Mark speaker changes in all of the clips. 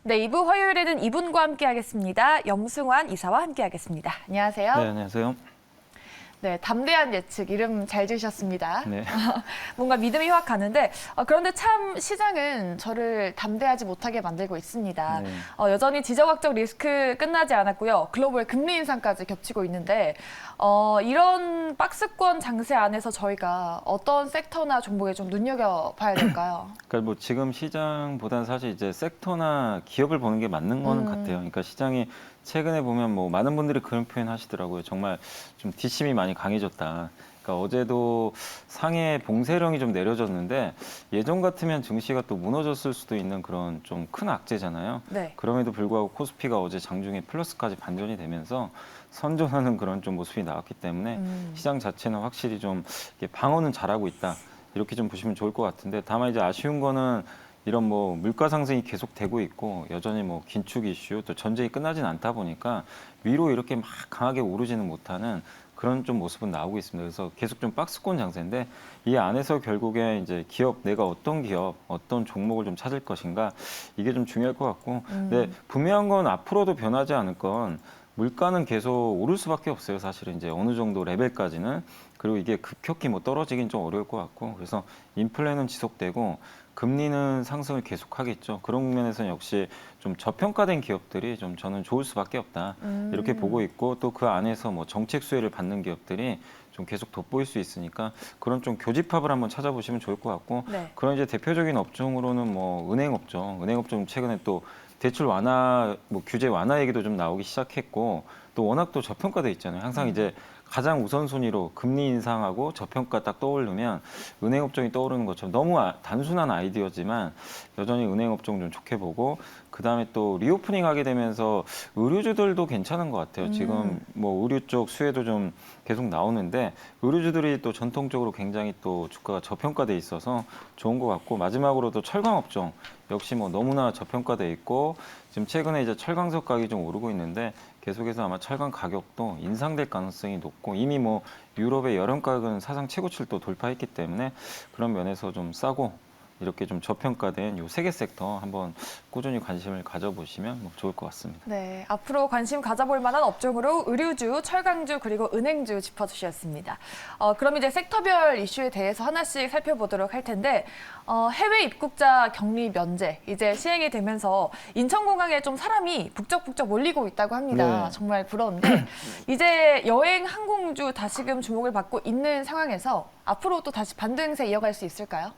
Speaker 1: 네, 2부 화요일에는 이분과 함께하겠습니다. 염승환 이사와 함께하겠습니다. 안녕하세요.
Speaker 2: 네, 안녕하세요.
Speaker 1: 네, 담대한 예측 이름 잘 지으셨습니다.
Speaker 2: 네.
Speaker 1: 뭔가 믿음이 확 가는데 그런데 참 시장은 저를 담대하지 못하게 만들고 있습니다.
Speaker 2: 네.
Speaker 1: 여전히 지정학적 리스크 끝나지 않았고요. 글로벌 금리 인상까지 겹치고 있는데 이런 박스권 장세 안에서 저희가 어떤 섹터나 종목에 좀 눈여겨봐야 될까요?
Speaker 2: 그러니까 뭐 지금 시장보다는 사실 이제 섹터나 기업을 보는 게 맞는 거는 같아요. 그러니까 시장이 최근에 보면 뭐 많은 분들이 그런 표현 하시더라고요. 정말 좀 뒷심이 많이 강해졌다. 그러니까 어제도 상해 봉쇄령이 좀 내려졌는데 예전 같으면 증시가 또 무너졌을 수도 있는 그런 좀 큰 악재잖아요.
Speaker 1: 네.
Speaker 2: 그럼에도 불구하고 코스피가 어제 장중에 플러스까지 반전이 되면서 선전하는 그런 좀 모습이 나왔기 때문에 시장 자체는 확실히 좀 방어는 잘하고 있다. 이렇게 좀 보시면 좋을 것 같은데 다만 이제 아쉬운 거는 이런 뭐 물가 상승이 계속되고 있고 여전히 뭐 긴축 이슈 또 전쟁이 끝나진 않다 보니까 위로 이렇게 막 강하게 오르지는 못하는 그런 좀 모습은 나오고 있습니다. 그래서 계속 좀 박스권 장세인데 이 안에서 결국에 이제 기업 내가 어떤 기업 어떤 종목을 좀 찾을 것인가 이게 좀 중요할 것 같고 근데 분명한 건 앞으로도 변하지 않을 건 물가는 계속 오를 수밖에 없어요. 사실은 이제 어느 정도 레벨까지는 그리고 이게 급격히 뭐 떨어지긴 좀 어려울 것 같고 그래서 인플레는 지속되고 금리는 상승을 계속하겠죠. 그런 면에서는 역시 좀 저평가된 기업들이 좀 저는 좋을 수밖에 없다. 이렇게 보고 있고 또 그 안에서 뭐 정책 수혜를 받는 기업들이 좀 계속 돋보일 수 있으니까 그런 좀 교집합을 한번 찾아보시면 좋을 것 같고
Speaker 1: 네.
Speaker 2: 그런 이제 대표적인 업종으로는 뭐 은행 업종, 은행 업종 최근에 또 대출 완화, 뭐 규제 완화 얘기도 좀 나오기 시작했고 또 워낙 또 저평가돼 있잖아요. 항상 이제 가장 우선순위로 금리 인상하고 저평가 딱 떠오르면 은행 업종이 떠오르는 것처럼 너무 단순한 아이디어지만 여전히 은행 업종 좀 좋게 보고 그다음에 또 리오프닝 하게 되면서 의류주들도 괜찮은 것 같아요. 지금 뭐 의류 쪽 수혜도 좀 계속 나오는데 의류주들이 또 전통적으로 굉장히 또 주가가 저평가돼 있어서 좋은 것 같고 마지막으로도 철강 업종 역시 뭐 너무나 저평가돼 있고 지금 최근에 이제 철강석 가격이 좀 오르고 있는데 계속해서 아마 철강 가격도 인상될 가능성이 높고 이미 뭐 유럽의 여름 가격은 사상 최고치를 또 돌파했기 때문에 그런 면에서 좀 싸고 이렇게 좀 저평가된 요 세 개 섹터 한번 꾸준히 관심을 가져보시면 뭐 좋을 것 같습니다.
Speaker 1: 네, 앞으로 관심 가져볼 만한 업종으로 의류주, 철강주, 그리고 은행주 짚어주셨습니다. 그럼 이제 섹터별 이슈에 대해서 하나씩 살펴보도록 할 텐데 해외 입국자 격리 면제 이제 시행이 되면서 인천공항에 좀 사람이 북적북적 몰리고 있다고 합니다.
Speaker 2: 네.
Speaker 1: 정말 부러운데 이제 여행 항공주 다시금 주목을 받고 있는 상황에서 앞으로 또 다시 반등세 이어갈 수 있을까요?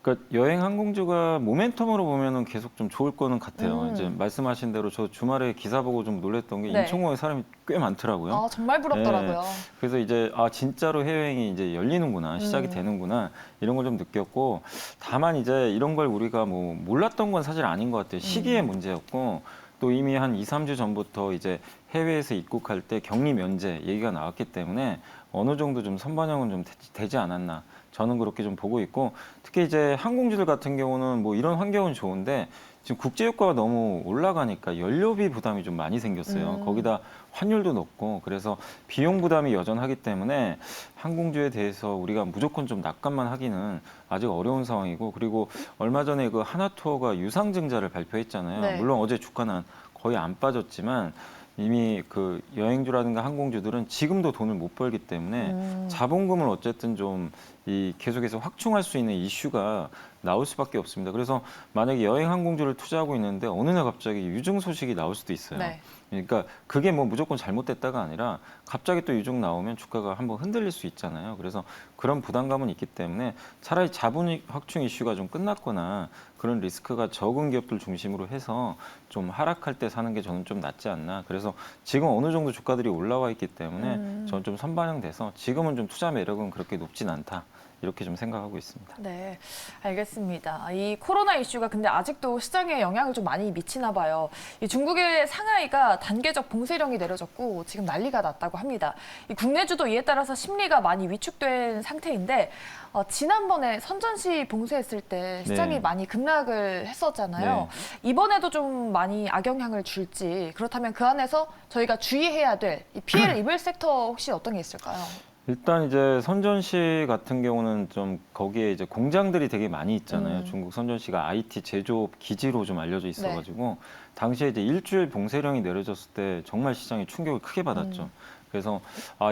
Speaker 2: 그러니까 여행 항공주가 모멘텀으로 보면은 계속 좀 좋을 거는 같아요. 이제 말씀하신 대로 저 주말에 기사 보고 좀 놀랬던 게
Speaker 1: 네.
Speaker 2: 인천공항에 사람이 꽤 많더라고요.
Speaker 1: 정말 부럽더라고요.
Speaker 2: 그래서 이제 진짜로 해외여행이 이제 열리는구나, 시작이 되는구나 이런 걸 좀 느꼈고 다만 이제 이런 걸 우리가 뭐 몰랐던 건 사실 아닌 것 같아요. 시기의 문제였고 또 이미 한 2, 3주 전부터 이제 해외에서 입국할 때 격리 면제 얘기가 나왔기 때문에 어느 정도 좀 선반영은 좀 되지 않았나. 저는 그렇게 좀 보고 있고 특히 이제 항공주들 같은 경우는 뭐 이런 환경은 좋은데 지금 국제 유가가 너무 올라가니까 연료비 부담이 좀 많이 생겼어요. 거기다 환율도 높고 그래서 비용 부담이 여전하기 때문에 항공주에 대해서 우리가 무조건 좀 낙관만 하기는 아직 어려운 상황이고 그리고 얼마 전에 그 하나투어가 유상증자를 발표했잖아요.
Speaker 1: 네.
Speaker 2: 물론 어제 주가는 거의 안 빠졌지만 이미 그 여행주라든가 항공주들은 지금도 돈을 못 벌기 때문에 자본금을 어쨌든 좀 이 계속해서 확충할 수 있는 이슈가 나올 수밖에 없습니다. 그래서 만약에 여행 항공주를 투자하고 있는데 어느 날 갑자기 유증 소식이 나올 수도 있어요.
Speaker 1: 네.
Speaker 2: 그러니까 그게 뭐 무조건 잘못됐다가 아니라 갑자기 또 유증 나오면 주가가 한번 흔들릴 수 있잖아요. 그래서 그런 부담감은 있기 때문에 차라리 자본 확충 이슈가 좀 끝났거나 그런 리스크가 적은 기업들 중심으로 해서 좀 하락할 때 사는 게 저는 좀 낫지 않나. 그래서 지금 어느 정도 주가들이 올라와 있기 때문에 저는 좀 선반영돼서 지금은 좀 투자 매력은 그렇게 높진 않다. 이렇게 좀 생각하고 있습니다.
Speaker 1: 네, 알겠습니다. 이 코로나 이슈가 근데 아직도 시장에 영향을 좀 많이 미치나 봐요. 이 중국의 상하이가 단계적 봉쇄령이 내려졌고 지금 난리가 났다고 합니다. 이 국내주도 이에 따라서 심리가 많이 위축된 상태인데 지난번에 선전시 봉쇄했을 때 시장이
Speaker 2: 네.
Speaker 1: 많이 급락을 했었잖아요. 이번에도 좀 많이 악영향을 줄지 그렇다면 그 안에서 저희가 주의해야 될 이 피해를 입을 섹터 혹시 어떤 게 있을까요?
Speaker 2: 일단 이제 선전시 같은 경우는 좀 거기에 이제 공장들이 되게 많이 있잖아요. 중국 선전시가 IT 제조업 기지로 좀 알려져 있어가지고 당시에 이제 일주일 봉쇄령이 내려졌을 때 정말 시장이 충격을 크게 받았죠. 그래서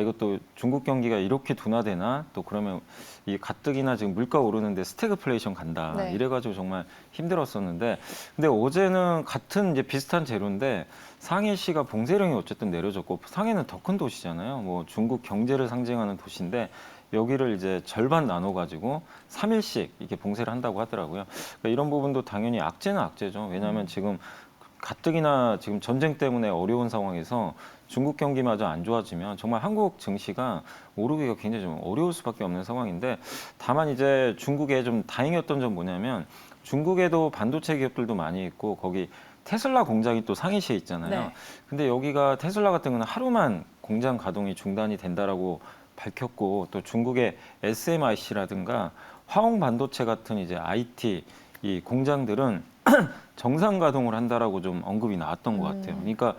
Speaker 2: 이것도 중국 경기가 이렇게 둔화되나 또 그러면 이 가뜩이나 지금 물가 오르는데 스태그플레이션 간다
Speaker 1: 네.
Speaker 2: 이래가지고 정말 힘들었었는데 근데 어제는 같은 이제 비슷한 재료인데 상해시가 봉쇄령이 어쨌든 내려졌고 상해는 더 큰 도시잖아요. 뭐 중국 경제를 상징하는 도시인데 여기를 이제 절반 나눠가지고 3일씩 이렇게 봉쇄를 한다고 하더라고요. 그러니까 이런 부분도 당연히 악재는 악재죠. 왜냐하면 지금 가뜩이나 지금 전쟁 때문에 어려운 상황에서 중국 경기마저 안 좋아지면 정말 한국 증시가 오르기가 굉장히 좀 어려울 수밖에 없는 상황인데 다만 이제 중국에 좀 다행이었던 점 뭐냐면 중국에도 반도체 기업들도 많이 있고 거기 테슬라 공장이 또 상해시에 있잖아요.
Speaker 1: 네.
Speaker 2: 근데 여기가 테슬라 같은 경우는 하루만 공장 가동이 중단이 된다라고 밝혔고 또 중국의 SMIC라든가 화홍 반도체 같은 이제 IT 이 공장들은 정상 가동을 한다라고 좀 언급이 나왔던 것 같아요. 그러니까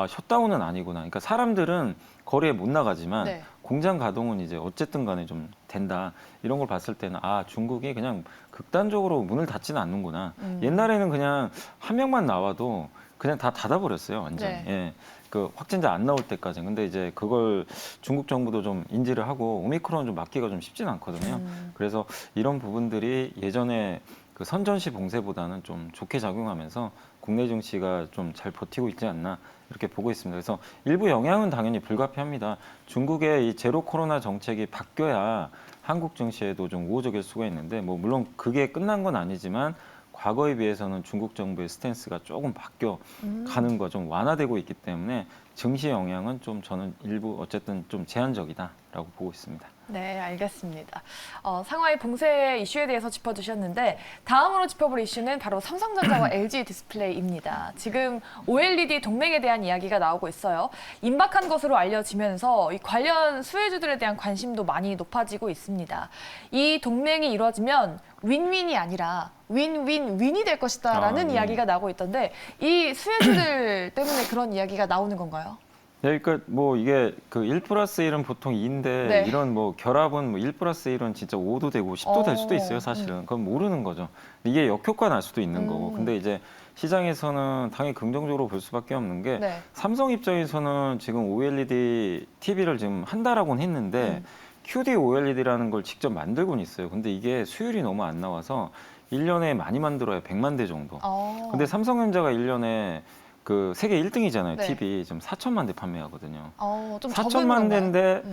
Speaker 2: 셧다운은 아니구나. 그러니까 사람들은 거리에 못 나가지만
Speaker 1: 네.
Speaker 2: 공장 가동은 이제 어쨌든 간에 좀 된다. 이런 걸 봤을 때는 중국이 그냥 극단적으로 문을 닫지는 않는구나. 옛날에는 그냥 한 명만 나와도 그냥 다 닫아버렸어요, 완전히.
Speaker 1: 네.
Speaker 2: 예. 그 확진자 안 나올 때까지. 근데 이제 그걸 중국 정부도 좀 인지를 하고 오미크론 좀 막기가 좀 쉽진 않거든요. 그래서 이런 부분들이 예전에 그 선전시 봉쇄보다는 좀 좋게 작용하면서 국내 증시가 좀 잘 버티고 있지 않나 이렇게 보고 있습니다. 그래서 일부 영향은 당연히 불가피합니다. 중국의 이 제로 코로나 정책이 바뀌어야 한국 증시에도 좀 우호적일 수가 있는데 뭐 물론 그게 끝난 건 아니지만 과거에 비해서는 중국 정부의 스탠스가 조금 바뀌어 가는 거 좀 완화되고 있기 때문에 증시 영향은 좀 저는 일부 어쨌든 좀 제한적이다라고 보고 있습니다.
Speaker 1: 네, 알겠습니다. 상하이 봉쇄 이슈에 대해서 짚어주셨는데 다음으로 짚어볼 이슈는 바로 삼성전자와 LG 디스플레이입니다. 지금 OLED 동맹에 대한 이야기가 나오고 있어요. 임박한 것으로 알려지면서 이 관련 수혜주들에 대한 관심도 많이 높아지고 있습니다. 이 동맹이 이루어지면 윈윈이 아니라 윈윈윈이 될 것이다라는
Speaker 2: 네.
Speaker 1: 이야기가 나오고 있던데 이 수혜주들 때문에 그런 이야기가 나오는 건가요?
Speaker 2: 네, 그러니까 뭐 이게 그 1+1은 보통 2인데
Speaker 1: 네.
Speaker 2: 이런 뭐 결합은 뭐 1+1은 진짜 5도 되고 10도 될 수도 있어요, 사실은. 그건 모르는 거죠. 이게 역효과 날 수도 있는 거고. 근데 이제 시장에서는 당연히 긍정적으로 볼 수밖에 없는 게
Speaker 1: 네.
Speaker 2: 삼성 입장에서는 지금 OLED TV를 지금 한다라고는 했는데 QD OLED라는 걸 직접 만들고는 있어요. 근데 이게 수율이 너무 안 나와서 1년에 많이 만들어야 100만 대 정도. 근데 삼성전자가 1년에 그 세계 1등이잖아요.
Speaker 1: 네.
Speaker 2: TV 지금 4천만 대 판매하거든요.
Speaker 1: 좀 적은
Speaker 2: 4천만
Speaker 1: 건가요?
Speaker 2: 대인데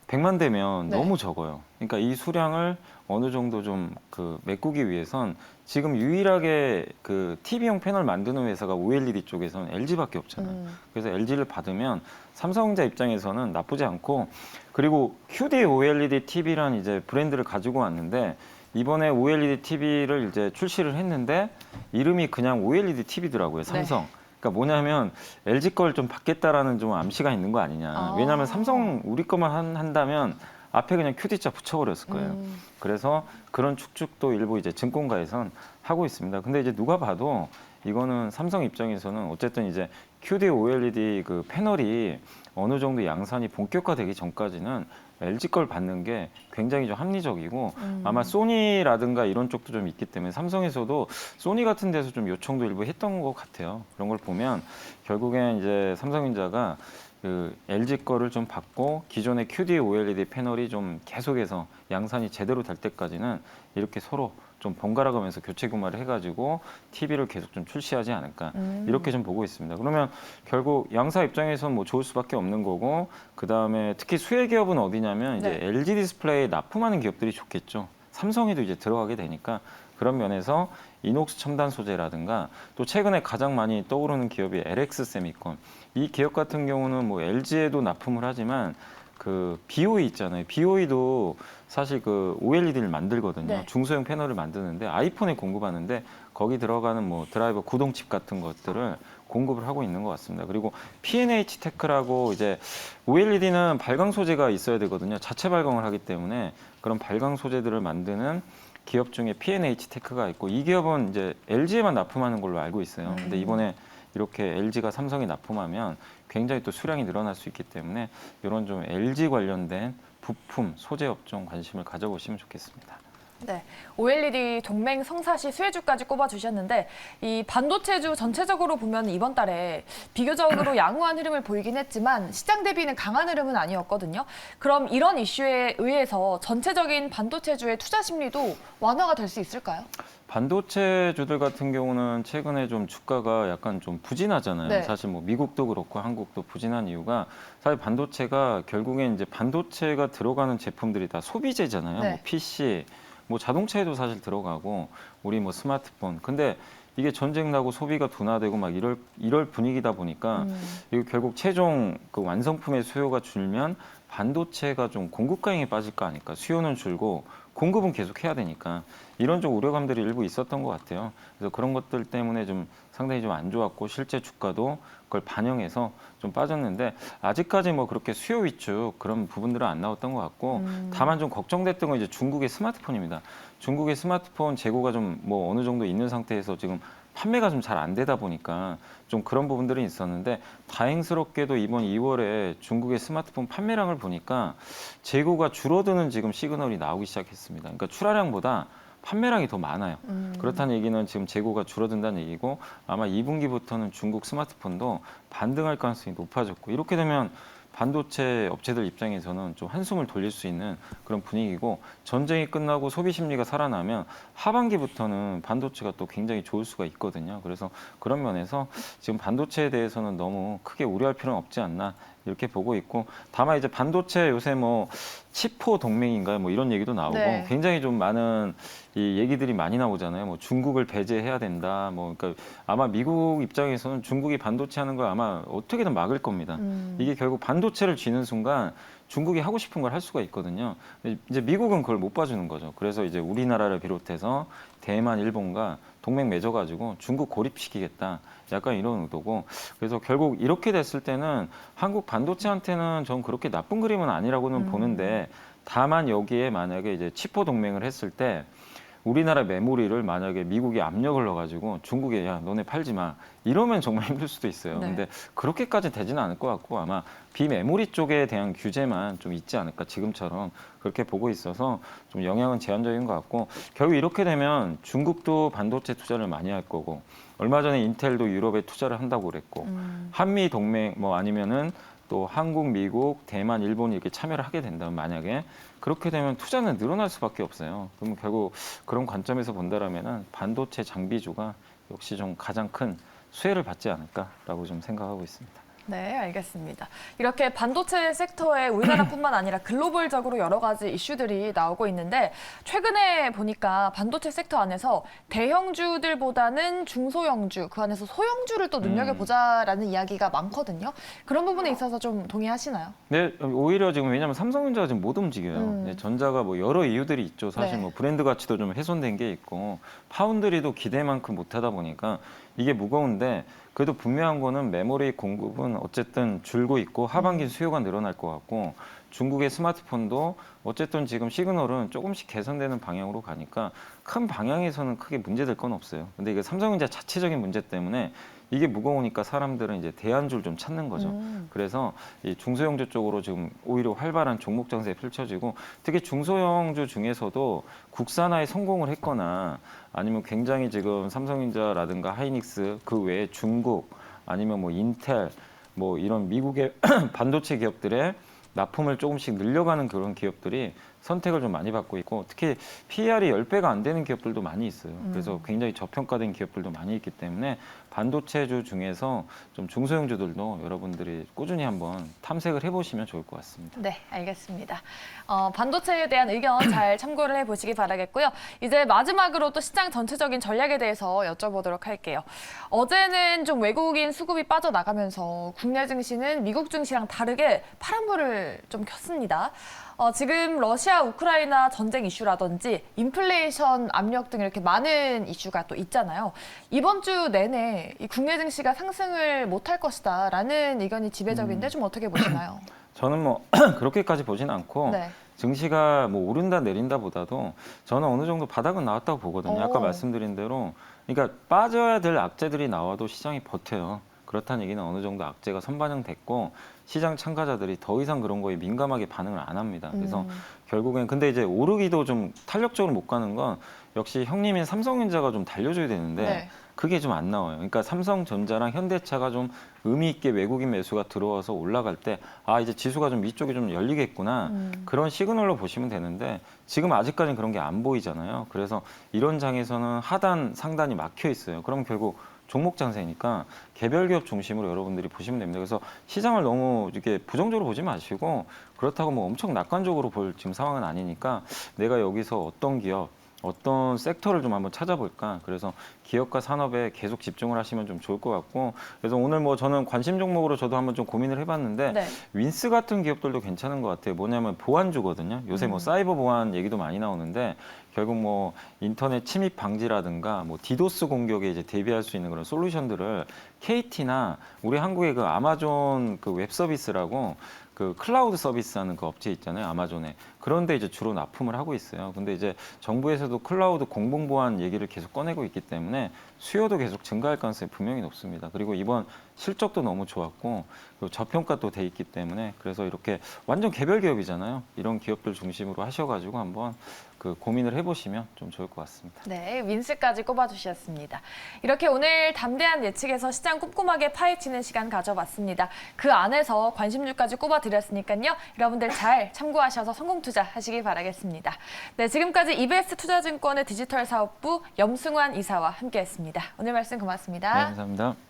Speaker 2: 100만 대면
Speaker 1: 네.
Speaker 2: 너무 적어요. 그러니까 이 수량을 어느 정도 좀 그 메꾸기 위해선 지금 유일하게 그 TV용 패널 만드는 회사가 OLED 쪽에서는 LG밖에 없잖아요. 그래서 LG를 받으면 삼성전자 입장에서는 나쁘지 않고 그리고 QD OLED TV란 이제 브랜드를 가지고 왔는데 이번에 OLED TV를 이제 출시를 했는데 이름이 그냥 OLED TV더라고요. 삼성. 그러니까 뭐냐면 LG 걸 좀 받겠다라는 좀 암시가 있는 거 아니냐. 왜냐하면 삼성 우리 것만 한다면 앞에 그냥 QD자 붙여버렸을 거예요. 그래서 그런 축축도 일부 이제 증권가에선 하고 있습니다. 근데 이제 누가 봐도 이거는 삼성 입장에서는 어쨌든 이제 QD OLED 그 패널이 어느 정도 양산이 본격화되기 전까지는 LG 걸 받는 게 굉장히 좀 합리적이고 아마 소니라든가 이런 쪽도 좀 있기 때문에 삼성에서도 소니 같은 데서 좀 요청도 일부 했던 것 같아요. 그런 걸 보면 결국엔 이제 삼성전자가 그 LG 거를 좀 받고 기존의 QD OLED 패널이 좀 계속해서 양산이 제대로 될 때까지는 이렇게 서로 좀 번갈아 가면서 교체 구매를 해가지고 TV를 계속 좀 출시하지 않을까 이렇게 좀 보고 있습니다. 그러면 결국 양사 입장에서는 뭐 좋을 수밖에 없는 거고 그 다음에 특히 수혜 기업은 어디냐면 이제
Speaker 1: 네.
Speaker 2: LG 디스플레이 납품하는 기업들이 좋겠죠. 삼성에도 이제 들어가게 되니까 그런 면에서 이녹스 첨단 소재라든가 또 최근에 가장 많이 떠오르는 기업이 LX 세미콘 이 기업 같은 경우는 뭐 LG에도 납품을 하지만 그 BOE 있잖아요. BOE도 사실 그 OLED를 만들거든요.
Speaker 1: 네.
Speaker 2: 중소형 패널을 만드는데 아이폰에 공급하는데 거기 들어가는 뭐 드라이버 구동칩 같은 것들을 공급을 하고 있는 것 같습니다. 그리고 P&H 테크라고 이제 OLED는 발광 소재가 있어야 되거든요. 자체 발광을 하기 때문에 그런 발광 소재들을 만드는 기업 중에 P&H 테크가 있고 이 기업은 이제 LG에만 납품하는 걸로 알고 있어요. 근데 이번에 이렇게 LG가 삼성에 납품하면 굉장히 또 수량이 늘어날 수 있기 때문에 이런 좀 LG 관련된 부품, 소재 업종 관심을 가져보시면 좋겠습니다.
Speaker 1: 네, OLED 동맹 성사시 수혜주까지 꼽아주셨는데 이 반도체주 전체적으로 보면 이번 달에 비교적으로 양호한 흐름을 보이긴 했지만 시장 대비는 강한 흐름은 아니었거든요. 그럼 이런 이슈에 의해서 전체적인 반도체주의 투자 심리도 완화가 될 수 있을까요?
Speaker 2: 반도체주들 같은 경우는 최근에 좀 주가가 약간 좀 부진하잖아요.
Speaker 1: 네.
Speaker 2: 사실 뭐 미국도 그렇고 한국도 부진한 이유가 사실 반도체가 결국엔 이제 반도체가 들어가는 제품들이 다 소비재잖아요.
Speaker 1: 네.
Speaker 2: 뭐 PC, 뭐 자동차에도 사실 들어가고 우리 뭐 스마트폰. 근데 이게 전쟁 나고 소비가 둔화되고 막 이럴 분위기다 보니까 이거 결국 최종 그 완성품의 수요가 줄면 반도체가 좀 공급 과잉에 빠질 거 아닐까. 수요는 줄고 공급은 계속 해야 되니까 이런 좀 우려감들이 일부 있었던 것 같아요. 그래서 그런 것들 때문에 좀 상당히 좀 안 좋았고 실제 주가도 그걸 반영해서 좀 빠졌는데 아직까지 뭐 그렇게 수요 위축 그런 부분들은 안 나왔던 것 같고 다만 좀 걱정됐던 건 이제 중국의 스마트폰입니다. 중국의 스마트폰 재고가 좀 뭐 어느 정도 있는 상태에서 지금 판매가 좀 잘 안 되다 보니까 좀 그런 부분들이 있었는데 다행스럽게도 이번 2월에 중국의 스마트폰 판매량을 보니까 재고가 줄어드는 지금 시그널이 나오기 시작했습니다. 그러니까 출하량보다 판매량이 더 많아요. 그렇다는 얘기는 지금 재고가 줄어든다는 얘기고 아마 2분기부터는 중국 스마트폰도 반등할 가능성이 높아졌고 이렇게 되면 반도체 업체들 입장에서는 좀 한숨을 돌릴 수 있는 그런 분위기고 전쟁이 끝나고 소비 심리가 살아나면 하반기부터는 반도체가 또 굉장히 좋을 수가 있거든요. 그래서 그런 면에서 지금 반도체에 대해서는 너무 크게 우려할 필요는 없지 않나 이렇게 보고 있고 다만 이제 반도체 요새 뭐 치포 동맹인가요? 뭐 이런 얘기도 나오고
Speaker 1: 네.
Speaker 2: 굉장히 좀 많은 이 얘기들이 많이 나오잖아요. 뭐 중국을 배제해야 된다. 뭐 그러니까 아마 미국 입장에서는 중국이 반도체 하는 걸 아마 어떻게든 막을 겁니다. 이게 결국 반도체를 쥐는 순간 중국이 하고 싶은 걸 할 수가 있거든요. 이제 미국은 그걸 못 봐주는 거죠. 그래서 이제 우리나라를 비롯해서 대만, 일본과 동맹 맺어가지고 중국 고립시키겠다. 약간 이런 의도고. 그래서 결국 이렇게 됐을 때는 한국 반도체한테는 전 그렇게 나쁜 그림은 아니라고는 보는데 다만 여기에 만약에 이제 치포 동맹을 했을 때 우리나라 메모리를 만약에 미국이 압력을 넣어가지고 중국에 야 너네 팔지 마 이러면 정말 힘들 수도 있어요.
Speaker 1: 네.
Speaker 2: 근데 그렇게까지 되지는 않을 것 같고 아마 비메모리 쪽에 대한 규제만 좀 있지 않을까 지금처럼 그렇게 보고 있어서 좀 영향은 제한적인 것 같고 결국 이렇게 되면 중국도 반도체 투자를 많이 할 거고 얼마 전에 인텔도 유럽에 투자를 한다고 그랬고 한미 동맹 뭐 아니면은 또 한국, 미국, 대만, 일본이 이렇게 참여를 하게 된다면 만약에 그렇게 되면 투자는 늘어날 수밖에 없어요. 그러면 결국 그런 관점에서 본다라면은 반도체 장비주가 역시 좀 가장 큰 수혜를 받지 않을까라고 좀 생각하고 있습니다.
Speaker 1: 네, 알겠습니다. 이렇게 반도체 섹터에 우리나라뿐만 아니라 글로벌적으로 여러 가지 이슈들이 나오고 있는데 최근에 보니까 반도체 섹터 안에서 대형주들보다는 중소형주, 그 안에서 소형주를 또 눈여겨보자라는 이야기가 많거든요. 그런 부분에 있어서 좀 동의하시나요?
Speaker 2: 네, 오히려 지금 왜냐하면 삼성전자가 지금 못 움직여요. 네, 전자가 뭐 여러 이유들이 있죠. 사실
Speaker 1: 네.
Speaker 2: 뭐 브랜드 가치도 좀 훼손된 게 있고 파운드리도 기대만큼 못하다 보니까 이게 무거운데 그래도 분명한 거는 메모리 공급은 어쨌든 줄고 있고 하반기 수요가 늘어날 것 같고 중국의 스마트폰도 어쨌든 지금 시그널은 조금씩 개선되는 방향으로 가니까 큰 방향에서는 크게 문제될 건 없어요. 근데 이게 삼성전자 자체적인 문제 때문에 이게 무거우니까 사람들은 이제 대안주를 좀 찾는 거죠. 그래서 이 중소형주 쪽으로 지금 오히려 활발한 종목 장세에 펼쳐지고 특히 중소형주 중에서도 국산화에 성공을 했거나 아니면 굉장히 지금 삼성전자라든가 하이닉스 그 외에 중국 아니면 뭐 인텔 뭐 이런 미국의 반도체 기업들의 납품을 조금씩 늘려가는 그런 기업들이 선택을 좀 많이 받고 있고 특히 PER이 10배가 안 되는 기업들도 많이 있어요. 그래서 굉장히 저평가된 기업들도 많이 있기 때문에 반도체주 중에서 좀 중소형주들도 여러분들이 꾸준히 한번 탐색을 해보시면 좋을 것 같습니다.
Speaker 1: 네, 알겠습니다. 반도체에 대한 의견 잘 참고를 해보시기 바라겠고요. 이제 마지막으로 또 시장 전체적인 전략에 대해서 여쭤보도록 할게요. 어제는 좀 외국인 수급이 빠져나가면서 국내 증시는 미국 증시랑 다르게 파란불을 좀 켰습니다. 지금 러시아, 우크라이나 전쟁 이슈라든지 인플레이션 압력 등 이렇게 많은 이슈가 또 있잖아요. 이번 주 내내 이 국내 증시가 상승을 못할 것이다라는 의견이 지배적인데 좀 어떻게 보시나요?
Speaker 2: 저는 뭐 그렇게까지 보진 않고
Speaker 1: 네.
Speaker 2: 증시가 뭐 오른다 내린다 보다도 저는 어느 정도 바닥은 나왔다고 보거든요. 아까
Speaker 1: 오.
Speaker 2: 말씀드린 대로 그러니까 빠져야 될 악재들이 나와도 시장이 버텨요. 그렇다는 얘기는 어느 정도 악재가 선반영됐고 시장 참가자들이 더 이상 그런 거에 민감하게 반응을 안 합니다. 그래서 결국엔 근데 이제 오르기도 좀 탄력적으로 못 가는 건 역시 형님인 삼성전자가 좀 달려줘야 되는데
Speaker 1: 네.
Speaker 2: 그게 좀 안 나와요. 그러니까 삼성전자랑 현대차가 좀 의미 있게 외국인 매수가 들어와서 올라갈 때 아 이제 지수가 좀 위쪽이 좀 열리겠구나 그런 시그널로 보시면 되는데 지금 아직까지는 그런 게 안 보이잖아요. 그래서 이런 장에서는 하단 상단이 막혀 있어요. 그럼 결국 종목 장세니까 개별 기업 중심으로 여러분들이 보시면 됩니다. 그래서 시장을 너무 이렇게 부정적으로 보지 마시고 그렇다고 뭐 엄청 낙관적으로 볼 지금 상황은 아니니까 내가 여기서 어떤 기업 어떤 섹터를 좀 한번 찾아볼까. 그래서 기업과 산업에 계속 집중을 하시면 좀 좋을 것 같고 그래서 오늘 뭐 저는 관심 종목으로 저도 한번 좀 고민을 해봤는데
Speaker 1: 네.
Speaker 2: 윈스 같은 기업들도 괜찮은 것 같아요. 뭐냐면 보안주거든요. 요새 뭐 사이버 보안 얘기도 많이 나오는데 결국 뭐 인터넷 침입 방지라든가 뭐 디도스 공격에 이제 대비할 수 있는 그런 솔루션들을 KT나 우리 한국의 그 아마존 그 웹 서비스라고 그 클라우드 서비스하는 그 업체 있잖아요. 아마존에. 그런데 이제 주로 납품을 하고 있어요. 근데 이제 정부에서도 클라우드 공공 보안 얘기를 계속 꺼내고 있기 때문에 수요도 계속 증가할 가능성이 분명히 높습니다. 그리고 이번 실적도 너무 좋았고 그리고 저평가도 돼 있기 때문에 그래서 이렇게 완전 개별 기업이잖아요. 이런 기업들 중심으로 하셔가지고 한번 그 고민을 해보시면 좀 좋을 것 같습니다.
Speaker 1: 네, 윈스까지 꼽아주셨습니다. 이렇게 오늘 담대한 예측에서 시장 꼼꼼하게 파헤치는 시간 가져봤습니다. 그 안에서 관심주까지 꼽아드렸으니까요. 여러분들 잘 참고하셔서 성공 투자하시기 바라겠습니다. 네, 지금까지 EBS 투자증권의 디지털 사업부 염승환 이사와 함께했습니다. 오늘 말씀 고맙습니다.
Speaker 2: 네, 감사합니다.